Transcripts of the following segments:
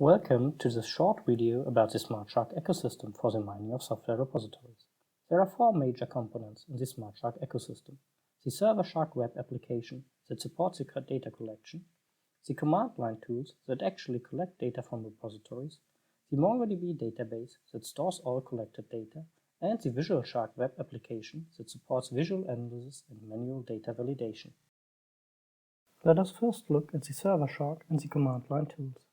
Welcome to this short video about the SmartSHARK ecosystem for the mining of software repositories. There are four major components in the SmartSHARK ecosystem: the server SHARK web application that supports the data collection, the command line tools that actually collect data from repositories, the MongoDB database that stores all collected data, and the Visual SHARK web application that supports visual analysis and manual data validation. Let us first look at the server SHARK and the command line tools.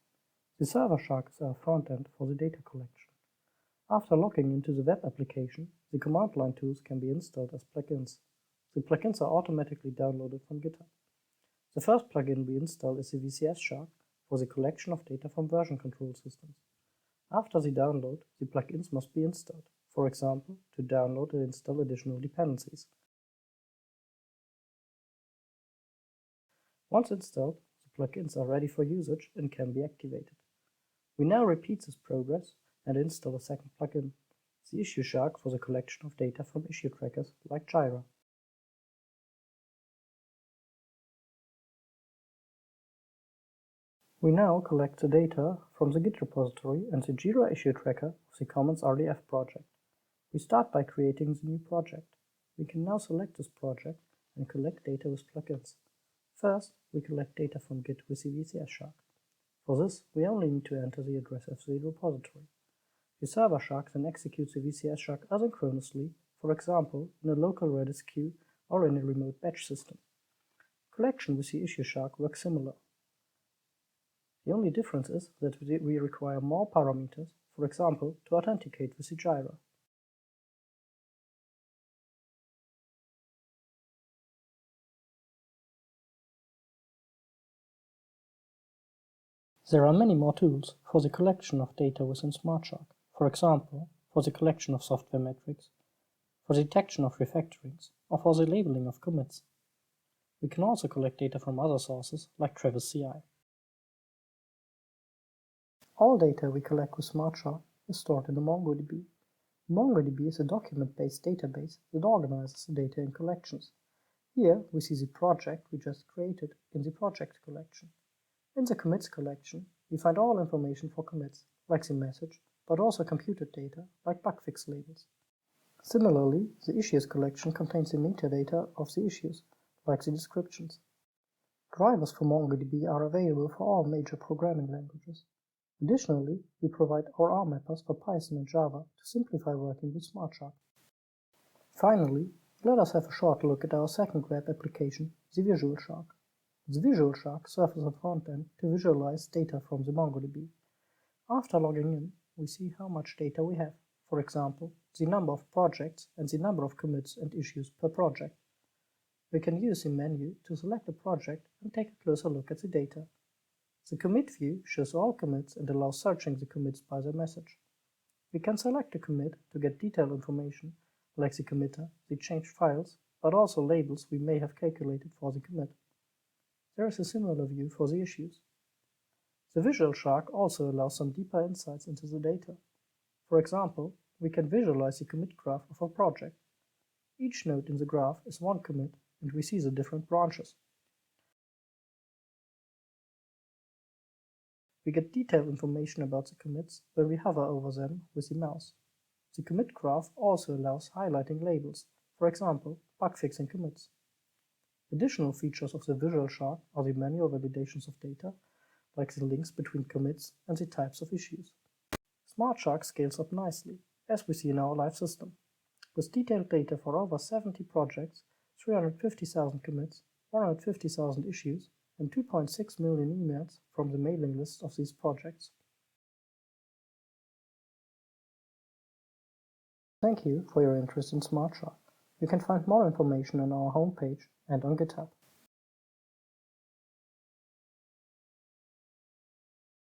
The server SHARK is our front end for the data collection. After logging into the web application, the command line tools can be installed as plugins. The plugins are automatically downloaded from GitHub. The first plugin we install is the VCS SHARK for the collection of data from version control systems. After the download, the plugins must be installed, for example, to download and install additional dependencies. Once installed, the plugins are ready for usage and can be activated. We now repeat this progress and install a second plugin, the Issue SHARK for the collection of data from issue trackers like Jira. We now collect the data from the Git repository and the Jira issue tracker of the Commons RDF project. We start by creating the new project. We can now select this project and collect data with plugins. First, we collect data from Git with the VCS SHARK. For this, we only need to enter the address of the repository. The server SHARK then executes the VCS SHARK asynchronously, for example, in a local Redis queue or in a remote batch system. Collection with the issue SHARK works similar. The only difference is that we require more parameters, for example, to authenticate with the Jira. There are many more tools for the collection of data within SmartSHARK, for example, for the collection of software metrics, for the detection of refactorings, or for the labeling of commits. We can also collect data from other sources like Travis CI. All data we collect with SmartSHARK is stored in the MongoDB. MongoDB is a document-based database that organizes the data in collections. Here we see the project we just created in the project collection. In the commits collection, we find all information for commits, like the message, but also computed data, like bug fix labels. Similarly, the issues collection contains the metadata of the issues, like the descriptions. Drivers for MongoDB are available for all major programming languages. Additionally, we provide OR mappers for Python and Java to simplify working with SmartSHARK. Finally, let us have a short look at our second web application, the Visual SHARK. The Visual SHARK serves as a front end to visualize data from the MongoDB. After logging in, we see how much data we have, for example, the number of projects and the number of commits and issues per project. We can use the menu to select a project and take a closer look at the data. The commit view shows all commits and allows searching the commits by their message. We can select a commit to get detailed information, like the committer, the changed files, but also labels we may have calculated for the commit. There is a similar view for the issues. The Visual SHARK also allows some deeper insights into the data. For example, we can visualize the commit graph of a project. Each node in the graph is one commit, and we see the different branches. We get detailed information about the commits when we hover over them with the mouse. The commit graph also allows highlighting labels, for example, bug fixing commits. Additional features of the Visual SHARK are the manual validations of data, like the links between commits and the types of issues. SmartSHARK scales up nicely, as we see in our live system. With detailed data for over 70 projects, 350,000 commits, 150,000 issues, and 2.6 million emails from the mailing list of these projects. Thank you for your interest in SmartSHARK. You can find more information on our homepage and on GitHub.